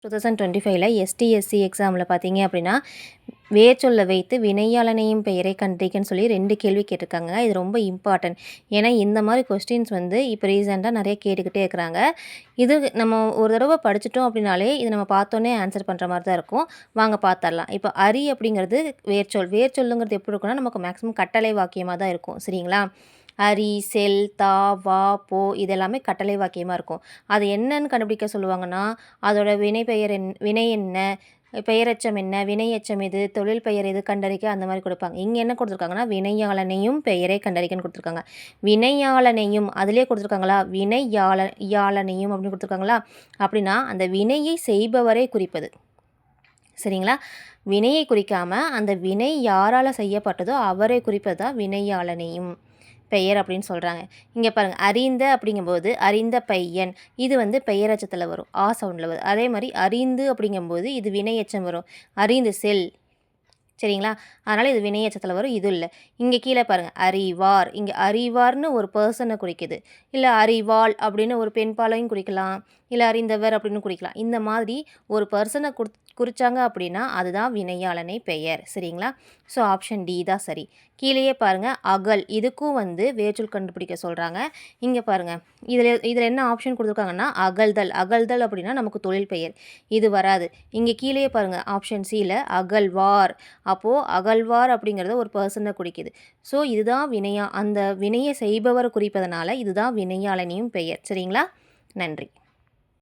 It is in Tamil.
2025ல எஸ்டிஎஸ்சி எக்ஸாமில் பார்த்தீங்க அப்படின்னா வேர்ச்சொல்லை வைத்து வினையாளனையும் பெயரை கண்டறிக்கன்னு சொல்லி 2 கேள்வி கேட்டிருக்காங்க. இது ரொம்ப இம்பார்ட்டன்ட். ஏன்னா இந்த மாதிரி கொஸ்டின்ஸ் வந்து இப்போ ரீசெண்டாக நிறைய கேட்டுக்கிட்டே இருக்கிறாங்க. இது நம்ம ஒரு தடவை படிச்சிட்டோம் அப்படின்னாலே இது நம்ம பார்த்தோன்னே ஆன்சர் பண்ணுற மாதிரி தான் இருக்கும். வாங்க பார்த்துடலாம். இப்போ அரி அப்படிங்கிறது வேர்ச்சொல். வேர்ச்சொல்லுங்கிறது எப்படி இருக்குன்னா நமக்கு மேக்ஸிமம் கட்டளை வாக்கியமாக தான் இருக்கும். சரிங்களா? அரி, செல், தா, வா, போ இது எல்லாமே கட்டளை வாக்கியமாக இருக்கும். அது என்னன்னு கண்டுபிடிக்க சொல்லுவாங்கன்னா, அதோட வினை என்ன, பெயரெச்சம் என்ன, வினையெச்சம் எது, தொழில் பெயர் எது கண்டறிக்க அந்த மாதிரி கொடுப்பாங்க. இங்கே என்ன கொடுத்துருக்காங்கன்னா, வினையாளனையும் பெயரை கண்டறிக்கன்னு கொடுத்துருக்காங்க. வினையாளனையும் அதிலே கொடுத்துருக்காங்களா, யாளனையும் அப்படின்னு கொடுத்துருக்காங்களா, அப்படின்னா அந்த வினையை செய்பவரை குறிப்பது. சரிங்களா? வினையை குறிக்காமல் அந்த வினை யாரால் செய்யப்பட்டதோ அவரை குறிப்பது தான் வினையாளனையும் பெயர் அப்படின்னு சொல்கிறாங்க. இங்கே பாருங்கள், அறிந்த அப்படிங்கும்போது அறிந்த பையன் இது வந்து பெயரச்சத்தில் வரும், ஆ சவுண்டில் வரும். அதே மாதிரி அறிந்து அப்படிங்கும்போது இது வினையச்சம் வரும், அறிந்து செல். சரிங்களா? அதனால் இது வினையச்சத்தில் வரும், இது இல்லை. இங்கே கீழே பாருங்கள், அறிவார். இங்கே அறிவார்னு ஒரு பர்சனை குறிக்குது. இல்லை அறிவாள் அப்படின்னு ஒரு பெண்பாலையும் குறிக்கலாம், இல்லை அறிந்தவர் அப்படின்னு குறிக்கலாம். இந்த மாதிரி ஒரு பர்சனை குறித்தாங்க அப்படின்னா அதுதான் வினையாளனை பெயர். சரிங்களா? ஸோ ஆப்ஷன் டி தான் சரி. கீழேயே பாருங்கள், அகல் இதுக்கும் வந்து வேர்ச்சொல் கண்டுபிடிக்க சொல்கிறாங்க. இங்கே பாருங்கள், இதில் என்ன ஆப்ஷன் கொடுத்துருக்காங்கன்னா அகழ்தல். அகழ்தல் அப்படின்னா நமக்கு தொழில் பெயர், இது வராது. இங்கே கீழேயே பாருங்கள், ஆப்ஷன் சியில் அகழ்வார். அப்போது அகழ்வார் அப்படிங்கிறத ஒரு பர்சனை குறிக்குது. ஸோ இதுதான் அந்த வினையை செய்பவர் குறிப்பதனால இதுதான் வினையாளனையும் பெயர். சரிங்களா? நன்றி.